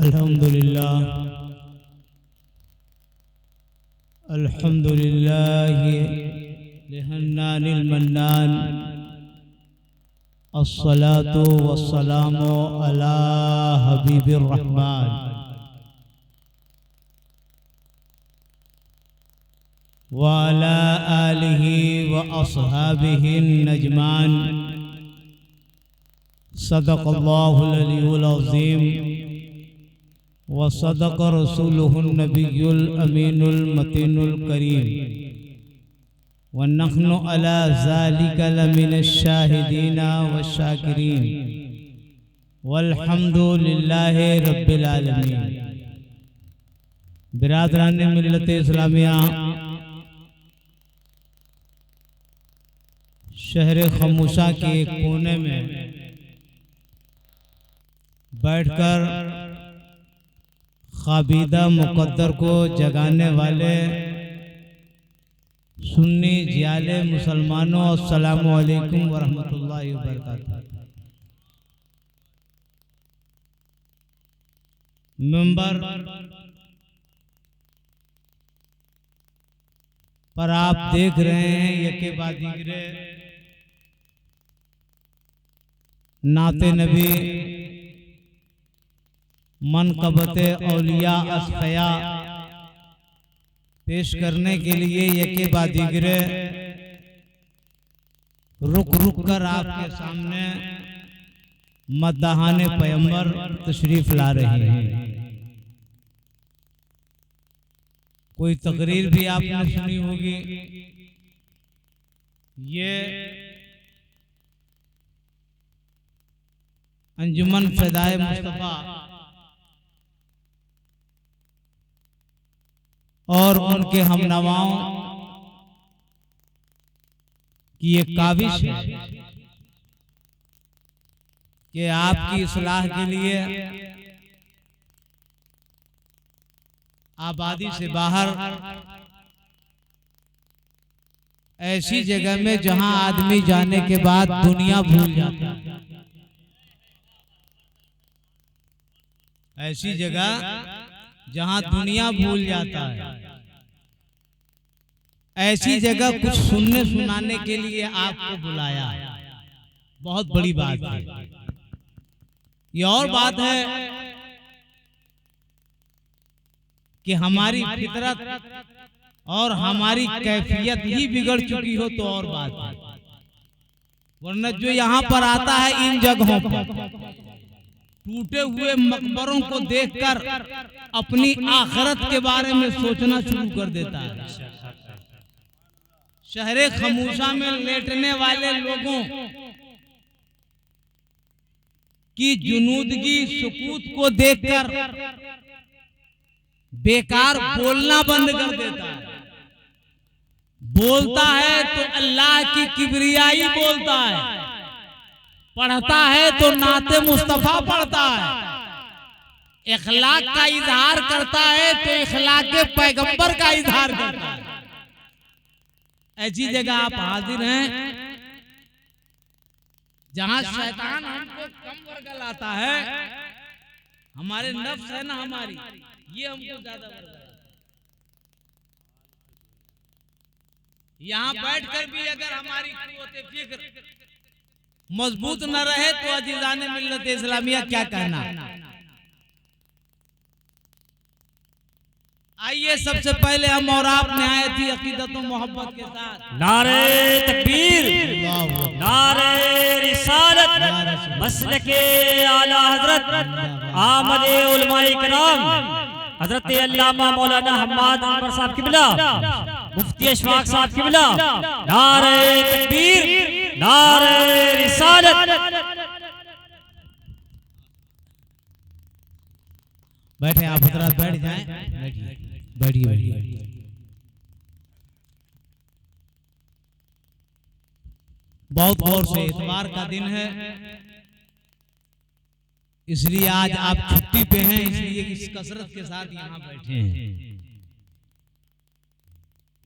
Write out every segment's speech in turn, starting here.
अल्हम्दुलिल्लाह लिहन्नानिल मन्नान अस्सलातु वस्सलामु अला हबीबिर रहमान व अला आलिहि व अस्हाबिहि नजमान। सदक़ल्लाहुल अलीयुल अज़ीम व सदक़ रसूलुहुन नबियुल अमीनुल मतीनुल करीम व नहनु अला ज़ालिका लमिनश शाहिदीना व शाकिरीन वल्हम्दुलिल्लाहि रब्बिल आलमीन। बिरादरान मिल्लत इस्लामिया, शहर खमूसा के एक कोने में बैठकर ख़ाबीदा मुक़द्दर को जगाने वाले सुन्नी जियाले मुसलमानों, अस्सलामु अलैकुम व रहमतुल्लाहि व बरकातुहू। मिंबर पर आप देख रहे हैं यके बाद दिगरे नाते नबी, मनक़बते औलिया अस्फ़िया पेश करने के लिए यके बाद दिगरे रुक रुक कर आपके सामने मद्दाहाने पैगंबर तशरीफ ला रहे हैं। कोई तकरीर भी आपने सुनी होगी। ये अंजुमन फ़िदाए मुस्तफ़ा और उनके हमनवाओं की एक काविश है कि आपकी इस्लाह के लिए आबादी से बाहर ऐसी जगह में जहां आदमी जाने के बाद दुनिया भूल जाता है, ऐसी जगह जहां दुनिया भूल जाता है, ऐसी जगह कुछ सुनने सुनाने के लिए आपको बुलाया। बहुत बड़ी बात है। ये और बात है कि हमारी फितरत और हमारी कैफियत ही बिगड़ चुकी हो तो और बात है, वरना जो यहाँ पर आता है इन जगहों पर टूटे हुए मकबरों को देखकर अपनी आखिरत के बारे में सोचना शुरू कर देता है। शहरे खमूसा में लेटने वाले लोगों की जुनूदगी सुकूत को देखकर बेकार बोलना बंद कर देता है। बोलता है तो अल्लाह की किबरियाई बोलता है, पढ़ता है तो नाते मुस्तफा पढ़ता है, इखलाक का इजहार करता है तो इखलाक के पैगंबर का इजहार करता है। ऐसी जगह आप हाजिर हैं जहां शैतान हमको कम वर्ग लाता है, हमारे नफ्स है ना हमारी, ये हमको ज्यादा वर्ग। यहाँ बैठकर भी अगर हमारी कुव्वत फिक्र मजबूत न रहे तो अजीज़ाने मिल्लत इस्लामिया क्या कहना। आइए सबसे पहले हम और आप निहायती अकीदत और मोहब्बत के साथ नारे तकबीर, नारे रिसालत, मसलके आला हजरत आमदे उलमाए किराम हजरत अल्लामा मौलाना हम्माद अनवर साहब किबला, मुफ्ती अशफाक साहब किबला, नारे तकबीर, नारे रिसालत। बैठे आप हजरात, बैठ जाएं, बैठिए बैठिए। बहुत गौर से, इतवार का दिन है इसलिए आज आप छुट्टी पे हैं, इसलिए इस कसरत के साथ यहाँ बैठे हैं।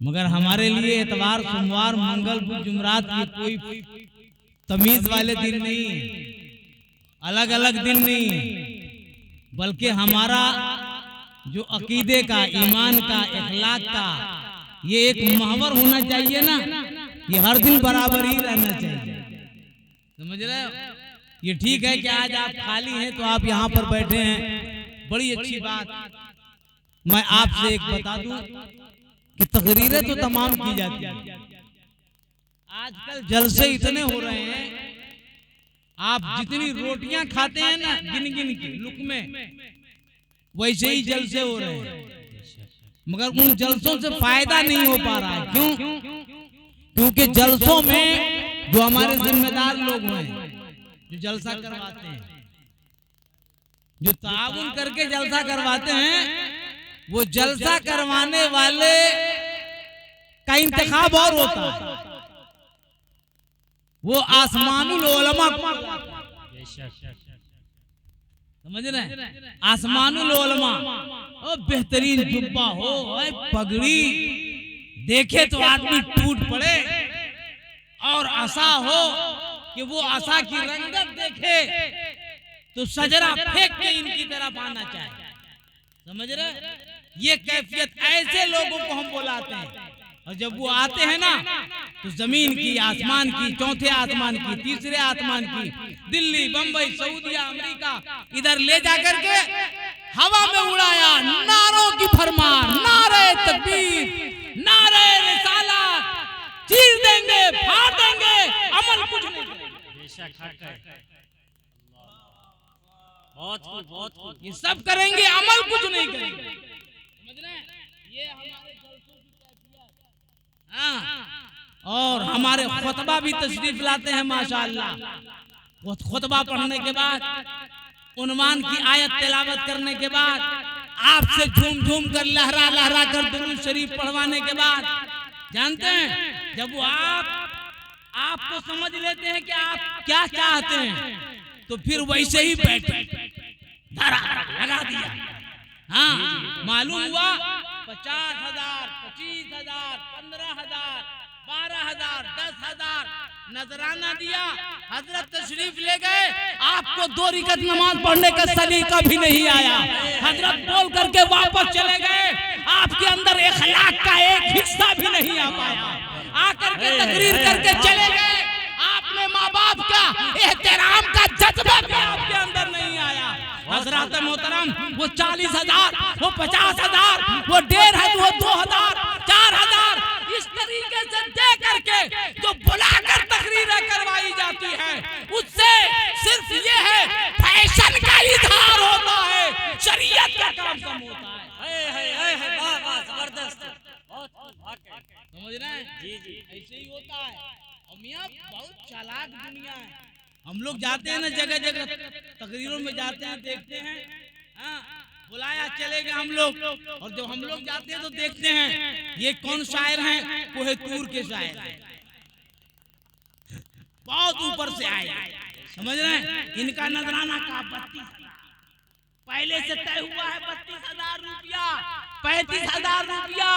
मगर हमारे लिए इतवार, सोमवार, मंगल, बुध, जुमरात ये कोई तमीज वाले दिन नहीं है, अलग अलग दिन नहीं है। बल्कि हमारा जो अकीदे का, ईमान का, इखलाक का ये एक महवर होना चाहिए ना, ये हर दिन बराबर ही रहना चाहिए। समझ रहे हो? ये ठीक है कि आज आप खाली हैं तो आप यहाँ पर बैठे हैं, बड़ी अच्छी बात। मैं आपसे एक बता दूं कि तकरीरें तो तमाम की जाती हैं, आजकल जलसे इतने हो रहे हैं, आप जितनी रोटियां खाते हैं ना गिन गिन के लुकमे, वैसे ही जलसे हो रहे हैं, मगर उन जलसों से फायदा नहीं हो पा रहा है। क्यों? क्योंकि जलसों में जो हमारे जिम्मेदार लोग हैं, जो जलसा करवाते हैं, जो ताउन करके जलसा करवाते हैं, वो जलसा करवाने वाले का इंतखाब और होता है, वो आसमानुल उलमा, समझ रहे हैं? आसमानुल उलमा, और बेहतरीन जुब्बा हो, पगड़ी देखे तो आदमी टूट पड़े, और आशा हो कि वो आशा की रंगत देखे तो सजरा फेंक के इनकी तरफ आना चाहे। समझ रहे? ये कैफियत ऐसे लोगों को हम बुलाते हैं, और जब वो आते हैं ना तो जमीन की, आसमान की, चौथे आसमान की, तीसरे आसमान की, दिल्ली, बंबई, सऊदीया, अमेरिका, इधर ले जाकर के हवा में उड़ाया, नारों की फरमान, नारे तकबीर, नारे रिसालत, चीर देंगे, फाड़ देंगे, अमल कुछ नहीं करेंगे। बहुत ये सब करेंगे, अमल कुछ नहीं करेंगे। समझ रहे हैं? ये हमारे जलसों की कैफियत। हाँ, और हमारे खुतबा भी तशरीफ लाते हैं माशाअल्लाह। वो खुतबा पढ़ने के बाद, उन्वान की आयत तिलावत करने के बाद, आपसे झूम झूम कर, लहरा लहरा कर दुरूद शरीफ पढ़वाने के बाद, जानते हैं जब वो आपको समझ लेते हैं कि आप क्या चाहते हैं, तो फिर वैसे ही बैठे धरा लगा दिया। हाँ, मालूम हुआ 50,000, 25,000, 15,000, 12,000, 10,000 नजराना दिया, हजरत तशरीफ ले गए, आपको 2 रकात नमाज पढ़ने का सलीका भी नहीं आया, हजरत बोल करके वापस चले गए, आपके अंदर इखलाक का एक हिस्सा भी नहीं आ पाया, आकर के तकरीर करके चले गए, आपने माँ बाप का एहतराम का जज्बा भी आपके अंदर नहीं आया। हजरत मोहतरम, वो 40,000, वो 50,000, वो 1,500, वो 2,000, 4,000 इस तरीके से दे करके जो बुलाकर तकरीरें करवाई जाती है, उससे सिर्फ ये है फैशन का इजहार होता है, शरीयत का काम कम होता है। जबरदस्त, समझ रहे हैं? जी, ऐसे ही होता है। और मियां बहुत चालाक दुनिया है। हम लोग जाते हैं ना जगह जगह, तकरीरों में जाते हैं, देखते हैं, हाँ, बुलाया चले गए हम लोग, और जब हम लोग जाते हैं तो देखते हैं ये कौन शायर हैं, कोहेतूर के शायर हैं, बहुत ऊपर से आए। समझ रहे हैं? इनका नजराना का 32 पहले से तय हुआ है, 32,000 रुपया, 35,000 रुपया।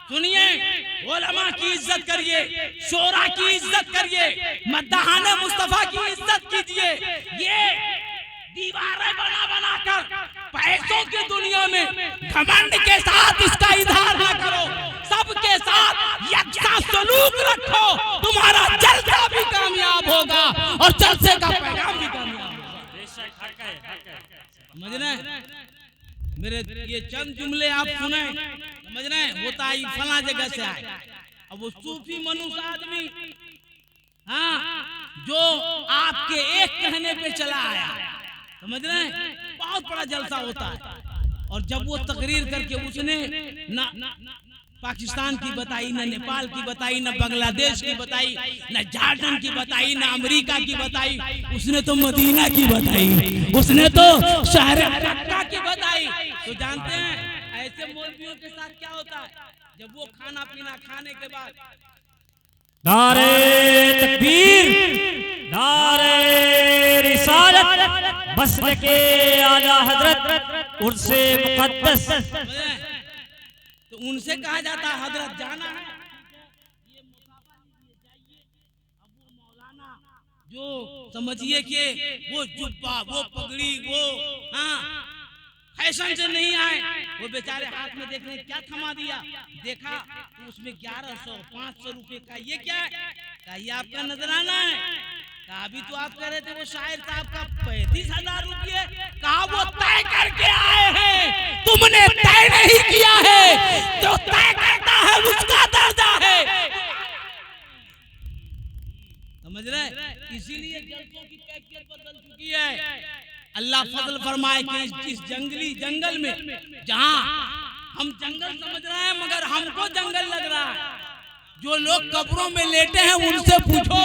सुनिए, उलमा की इज्जत करिए, शोरा की इज्जत करिए, मद्दाहाने मुस्तफा की इज्जत कीजिए। ये दीवारें बना बना कर पैसों की दुनिया में घमंड के साथ इसका इजहार न करो, सबके साथ यकसा सलूक रखो, तुम्हारा जलसा भी कामयाब होगा और जलसे का पैगाम भी कामयाब होगा। समझ रहे हैं? मेरे ये चंद जुमले आप सुने, समझ रहे हैं? वो ताई फला जगह से आए, अब वो सूफी मनुष्य आदमी, हाँ, जो आपके एक कहने पे चला आया, समझ रहे हैं? बहुत बड़ा जलसा होता है। और जब वो तकरीर करके उसने ना पाकिस्तान की बताई, न नेपाल की बताई, न बांग्लादेश की बताई, न झारखंड की बताई, न अमेरिका की बताई, उसने तो मदीना की बताई, उसने तो शहर मक्का की बताई। तो जानते हैं ऐसे मौलवियों के साथ क्या होता है? जब वो खाना पीना खाने के बाद नारे तकबीर, नारे रिसालत, मसलके आला हजरत, उर्से मुक़द्दस, तो उनसे कहा जाता है हजरत जाना है, ये मुसाफा लीजिए, जाइए। अब वो मौलाना जो समझिए कि वो जुब्बा, वो पगड़ी, वो हाँ फैशन से नहीं आए। वो बेचारे हाथ में देखने क्या थमा दिया, देखा तो उसमें 1100-500 रुपए का, ये क्या है? कहा ये आपका नजराना है। कहा अभी तो आप कह रहे थे वो शायर साहब का 35,000 रुपये। कहा वो तय करके आए हैं, तुमने तय नहीं किया है, जो तय करता है उसका दर्जा है। समझ रहे? इसीलिए जलसों की कैफियत बदल चुकी है। अल्लाह फजल फरमाए कि इस जंगली जंगल में, जहां हम जंगल समझ रहे हैं मगर हमको जंगल लग रहा है। जो लोग कब्रों में लेटे हैं उनसे पूछो,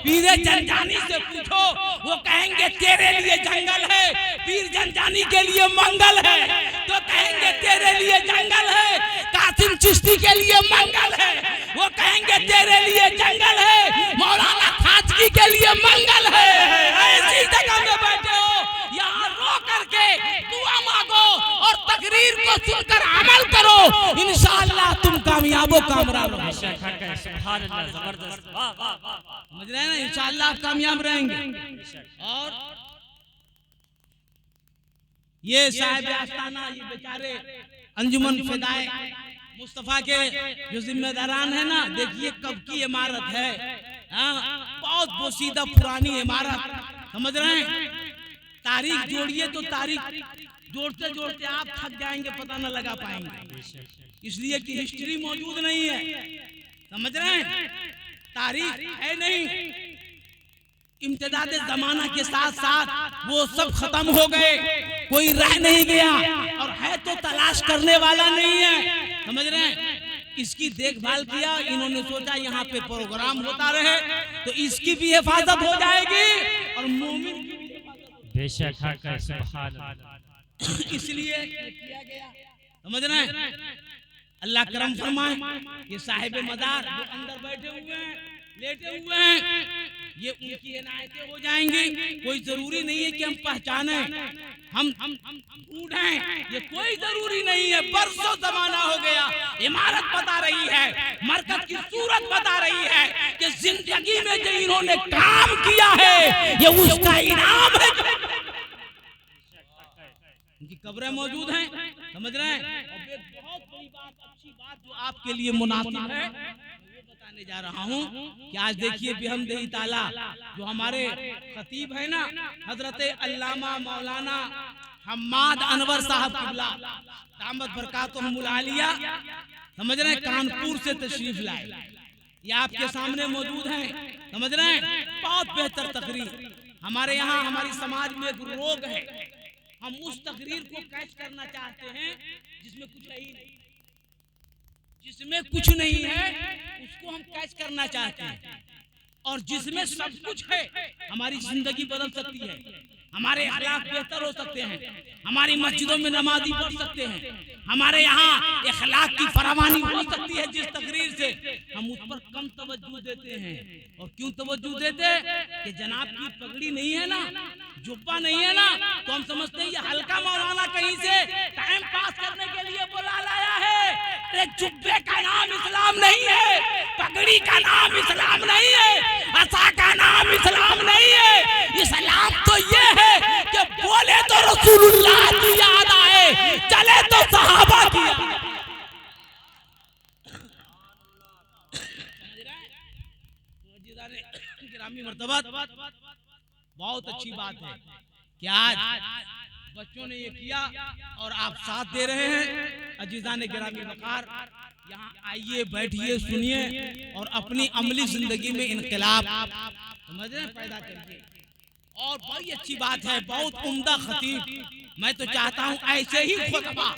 पीरे जंजानी से पूछो, वो कहेंगे तेरे लिए जंगल है, पीर जंजानी के लिए मंगल है। तो कहेंगे तेरे लिए जंगल है, कासिम चिश्ती के लिए मंगल है। वो कहेंगे तेरे लिए जंगल है, मौलाना खाजगी के लिए मंगल है। ऐसी जगह में बैठे हो, यहाँ रो करके दुआ मांगो और तकरीर को सुनकर अमल करो, इंशाअल्लाह तुम कामयाबो कामयाब रहोगे। सुभान अल्लाह, जबरदस्त, वाह वाह वाह। समझ रहे हैं ना? इंशाअल्लाह आप कामयाब रहेंगे। और ये साहिब आस्ताना, ये बेचारे अंजुमन फिदाए मुस्तफा के जो जिम्मेदारान है ना, देखिए कब की इमारत है, बहुत बोसीदा पुरानी इमारत। समझ रहे हैं? तारीख जोड़िए तो तारीख जोड़ते जोड़ते आप थक जाएंगे, पता न लगा पाएंगे, इसलिए कि हिस्ट्री मौजूद नहीं है। समझ रहे हैं? तारीख है नहीं, इम्तिदाद जमाना के साथ साथ वो सब खत्म हो गए, कोई रह नहीं गया, और है तो तलाश करने वाला नहीं है। समझ रहे हैं? इसकी देखभाल किया इन्होंने, सोचा यहाँ पे प्रोग्राम होता रहे तो इसकी भी हिफाजत हो जाएगी और मोमिन की भी हिफाजत। बेशक हक है, सुभान अल्लाह। इसलिए किया गया। समझ रहे हैं? अल्लाह करम फरमाए, ये साहिब मदार जो अंदर बैठे हुए हैं, लेटे हुए हैं, ये उनकी इनायतें हो जाएंगी। कोई जरूरी नहीं है कि हम पहचाने, हम ढूंढें, ये कोई जरूरी नहीं है। बरसों जमाना हो गया, इमारत बता रही है, मरकज की सूरत बता रही है कि जिंदगी में जो इन्होंने काम किया है ये उसका इनाम है। उनकी कब्रें मौजूद हैं। समझ रहे हैं? और एक बहुत बड़ी बात, अच्छी बात जो आपके लिए मुनासिब है, वो बताने जा रहा हूँ कि आज देखिए बिहम्दिही ताला जो हमारे खतीब है ना, हजरत अल्लामा मौलाना हम्माद अनवर साहब किबला दामत बरकातुहुमुल आलिया, समझ रहे हैं, कानपुर से तशरीफ लाए, ये आपके सामने मौजूद हैं। समझ रहे हैं? बहुत बेहतर तकरीर। हमारे यहाँ हमारी समाज में एक रोग है, हम उस तकरीर को कैच करना चाहते हैं जिसमें कुछ है ही नहीं, जिसमें कुछ नहीं है उसको हम कैच करना चाहते हैं, और जिसमें सब कुछ है हमारी जिंदगी बदल सकती है, हमारे अखलाक बेहतर हो सकते हैं, हमारी मस्जिदों में नमाजी पढ़ सकते हैं, हमारे यहाँ अखलाक की फरावानी हो सकती है। जिस तकरीर से हम उस पर कम तवज्जो देते हैं। और क्यों तवज्जो देते हैं? कि जनाब की पगड़ी नहीं है ना, जुब्बा नहीं है ना, तो हम समझते हैं ये हल्का मौलाना कहीं से टाइम पास करने के लिए बुला लाया है। अरे जुब्बे का नाम इस्लाम नहीं है, पगड़ी का नाम इस्लाम नहीं है, असा का नाम इस्लाम नहीं है। इस्लाम तो ये है कि बोले तो रसूलुल्लाह की याद आए, चले तो सहाबा की याद। गिरामी मर्तबा, बहुत अच्छी बात है कि आज बच्चों ने ये किया और आप साथ दे रहे हैं। अजीज़ान गिरामी वक़ार, यहाँ आइए, बैठिए, सुनिए और अपनी अमली जिंदगी में इनकलाब समझ रहे हैं पैदा करिए। और बड़ी अच्छी बात है, बहुत उम्दा खतीब। मैं तो चाहता हूँ ऐसे ही खुतबा,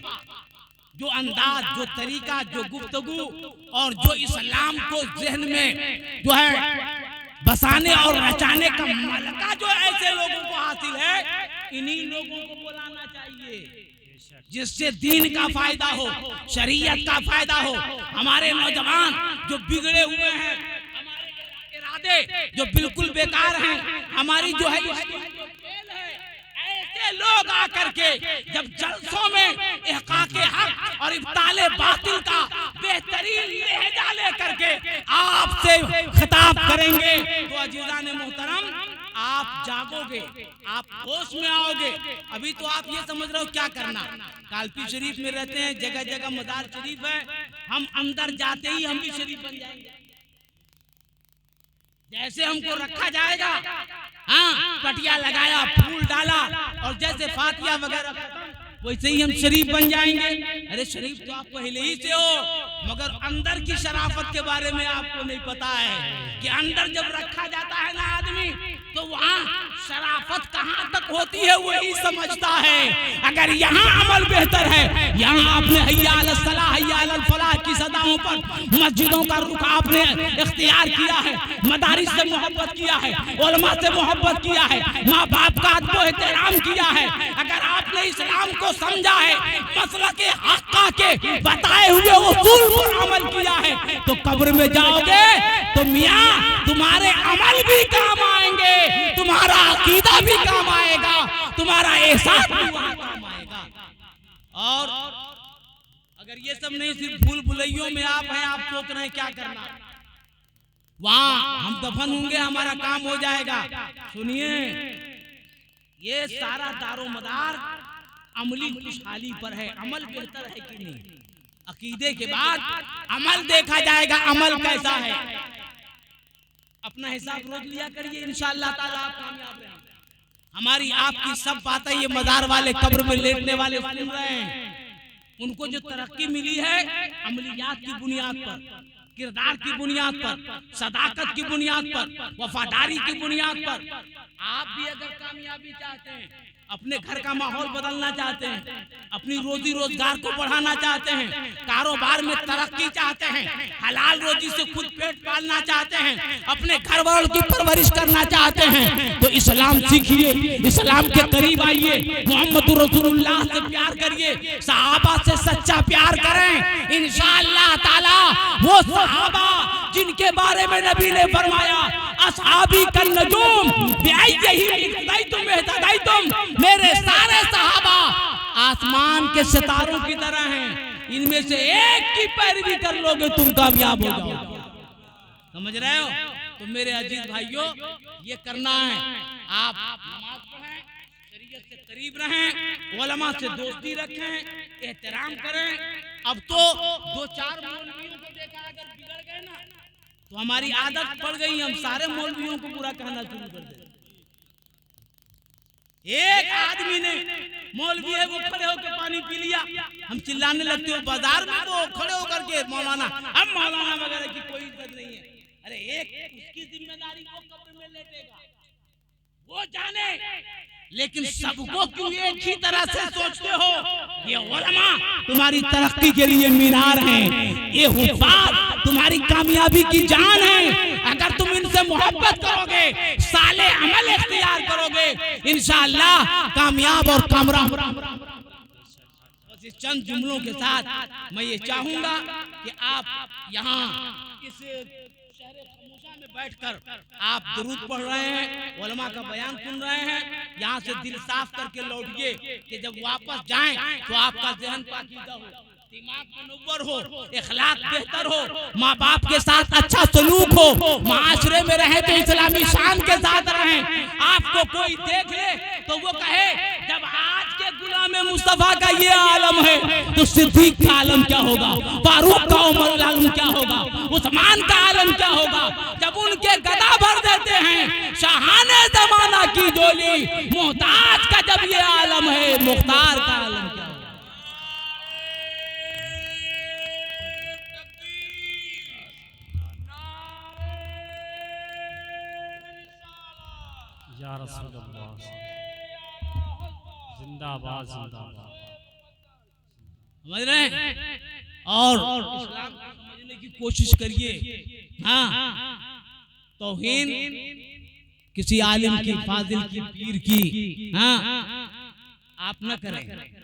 जो अंदाज, जो तरीका, जो गुफ्तगू और जो इस्लाम को जहन में जो है बसाने और रचाने का मलका जो ऐसे लोगों को हासिल है, इन्हीं लोगों को बुलाना चाहिए जिससे दीन का फायदा हो, शरीयत का फायदा हो। हमारे नौजवान जो बिगड़े हुए हैं, हमारे इरादे जो बिल्कुल बेकार हैं, हमारी जो है ऐसे लोग आकर के जब जलसों में इहकाके हक और इब्ताले बातिल का बेहतरीन लहजा लेकर के आपसे खिताब करेंगे तो अजीज़ान मोहतरम आप जागोगे, आप होश में आओगे। अभी तो आप ये समझ रहे हो क्या करना। कालपी शरीफ में रहते हैं, जगह जगह मदार शरीफ है, हम अंदर जाते ही हम भी शरीफ बन जाएंगे। जैसे हमको रखा जाएगा, हाँ, पटिया लगाया, फूल डाला और जैसे फातिया वगैरह खत्म, वैसे ही हम शरीफ बन जाएंगे। अरे शरीफ तो आप पहले ही से हो, मगर अंदर की शराफत के बारे में आपको नहीं पता है कि अंदर जब रखा जाता है ना आदमी, तो वहाँ शराफत कहाँ तक होती है वही समझता है। अगर यहाँ अमल बेहतर है, यहाँ आपने हय्या अल सलाह हय्या अल फलाह की सदाओं पर मस्जिदों का रुख आपने इख्तियार किया है, मदारिस से मोहब्बत किया है, उलमा से मोहब्बत किया है, माँ बाप का अदब एहतराम किया है। अगर आपने इस्लाम को समझा है, मसलक हक़्क़ा के बताए हुए उसूल पर अमल किया है, तो कब्र में जाओगे तो मियाँ तुम्हारे अमल भी काम आएंगे, तुम्हारा अकीदा भी काम आएगा, तुम्हारा एहसास भी वहाँ काम आएगा। और अगर ये सब नहीं, सिर्फ भूल भुलैयों में आप हैं, आप सोच रहे हैं क्या करना, वहाँ हम दफन होंगे, हमारा काम हो जाएगा। सुनिए, ये सारा दारो मदार अमली खुशहाली पर है। अमल बेहतर है कि नहीं? अकीदे के बाद अमल देखा जाएगा, अमल कैसा है। अपना हिसाब रोज लिया करिए, इंशाअल्लाह ताला आप कामयाब रहेंगे। हमारी आपकी सब बातें ये मजार वाले कब्र में लेटने वाले सुन रहे हैं। उनको जो तरक्की मिली है अमलियात की बुनियाद पर, किरदार की बुनियाद पर, सदाकत की बुनियाद पर, वफादारी की बुनियाद पर। आप भी अगर कामयाबी चाहते हैं, अपने घर का माहौल बदलना चाहते हैं, अपनी रोजी रोजगार को बढ़ाना चाहते हैं, कारोबार में तरक्की चाहते हैं, हलाल रोजी से खुद पेट पालना चाहते हैं, अपने घर वालों की परवरिश करना चाहते हैं, तो इस्लाम सीखिए, इस्लाम के करीब आइए, मोहम्मद रसूलुल्लाह से प्यार करिए, सहाबा से सच्चा प्यार करें। इंशाअल्लाह ताला वो सहाबा जिनके बारे में नबी ने फरमाया, असहाबी कल नजूम तुम, मेरे सारे सहाबा आसमान के सितारों की तरह हैं, इनमें से एक की पैरवी कर लोगे तुम कामयाब हो जाओगे। समझ रहे हो? तो मेरे अजीज भाइयों, ये करना है। आप नमाज पढ़ें, शरीयत से करीब रहें, उलमा से दोस्ती रखें, एहतराम करें। अब तो 2-4 मौलवियों को देखा, अगर बिगड़ गए ना तो हमारी आदत पड़ गई, हम सारे मौलवियों को बुरा कहना शुरू कर देते। एक आदमी ने, मौलवी है, वो खड़े होकर पानी पी लिया, हम चिल्लाने लगते हो बाजार में, तो खड़े होकर के मौलाना, अब मौलाना वगैरह की कोई इज्जत नहीं है। अरे एक उसकी जिम्मेदारी वो कब्र में लेटेगा, वो जाने। लेकिन सबको क्यों एक ही तरह से सोचते हो? ये उलमा तुम्हारी तरक्की के लिए मीनार हैं, ये हुफ़ाज़ तुम्हारी कामयाबी की जान है। अगर तुम इनसे मोहब्बत करोगे, साले अमल इख्तियार करोगे, इंशाअल्लाह कामयाब और कामराब। बस इस चंद जुमलों के साथ मैं ये चाहूंगा कि आप यहाँ इस में बैठकर आप दुरूद पढ़ रहे हैं, उलमा का बयान सुन रहे हैं, यहाँ से दिल साफ करके लौटिए कि जब वापस जाएं तो आपका ज़हन पाकीज़ा हो, दिमाग मुनव्वर हो, इखलाक बेहतर हो, माँ बाप के साथ अच्छा सलूक हो, माशरे में रहे तो इस्लामी शान के साथ रहें। आपको कोई देख ले तो वो कहे जब आज के गुलाम मुस्तफा का ये आलम है तो सिद्दीक का आलम क्या होगा, फारूक का उमर आलम क्या होगा, उस्मान का आलम क्या होगा। जब उनके गदा भर देते हैं शाहाने जमाना की डोली, मोहताज का जब ये आलम है, मुख्तार का आलम क्या होगा। या रसूलल्लाह, जिंदाबाद जिंदाबाद। समझ रहे हैं? और इस्लाम को समझने की कोशिश करिए। हाँ, तौहीन किसी आलिम की, फाजिल की, पीर की, हाँ, आप न करें।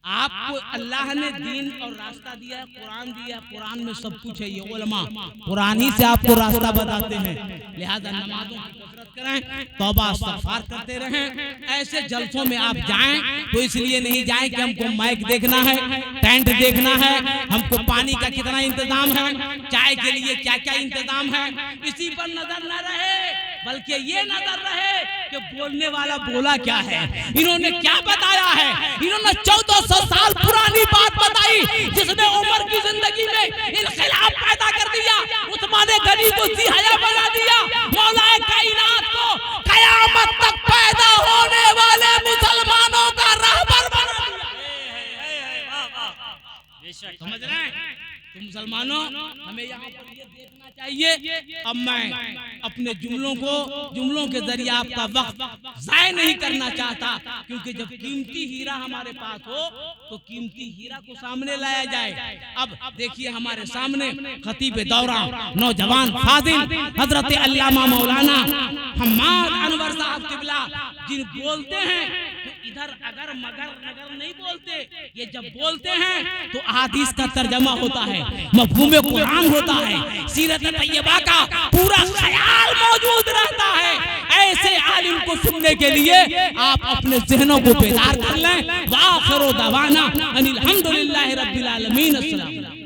आपको अल्लाह ने दीन और रास्ता दिया है, कुरान दिया है, कुरान में सब कुछ है। ये उलमा कुरान ही से आपको रास्ता बताते हैं, लिहाजा नमाजों की कसरत करें, तौबा इस्तग़फ़ार करते रहें। ऐसे जलसों में आप जाएं तो इसलिए नहीं जाएं कि हमको माइक देखना है, टेंट देखना है, हमको पानी का कितना इंतजाम है, चाय के लिए क्या क्या इंतजाम है, इसी पर नजर न रहे। बल्कि ये नजर रहे कि बोलने वाला बोला क्या है, इन्होंने क्या बताया है। इन्होंने 1400 साल पुरानी बात बताई जिसने उमर की जिंदगी में इनकलाब पैदा कर दिया, उस्मान गनी को जिहाया बना दिया, मौलाए कायनात को कयामत तक पैदा होने वाले मुसलमानों का रहबर बना दिया। समझ रहे हैं? तो मुसलमानों, हमें यहाँ पर ये देखना चाहिए। अब मैं अपने जुमलों के जरिए आपका वक्त जाया नहीं करना चाहता, क्योंकि जब कीमती हीरा हमारे पास हो तो कीमती हीरा को सामने लाया जाए। अब देखिए हमारे सामने खतीब दौरा, नौजवान फाजिल हजरत अल्लामा मौलाना हम्माद अनवर साहब किबला, जिन बोलते हैं तो इधर अगर मगर नगर नहीं बोलते, ये जब बोलते हैं तो हदीस का तर्जमा होता है, मफ़हूम कुरान होता है, सीरत तैयबा का पूरा ख्याल मौजूद रहता है। ऐसे आलिम को सुनने के लिए आप अपने ज़हनों को बेदार कर लें। व आखिरु दवाना अनिल हम्दुलिल्लाहि रब्बिल आलमीन। अस्सलाम।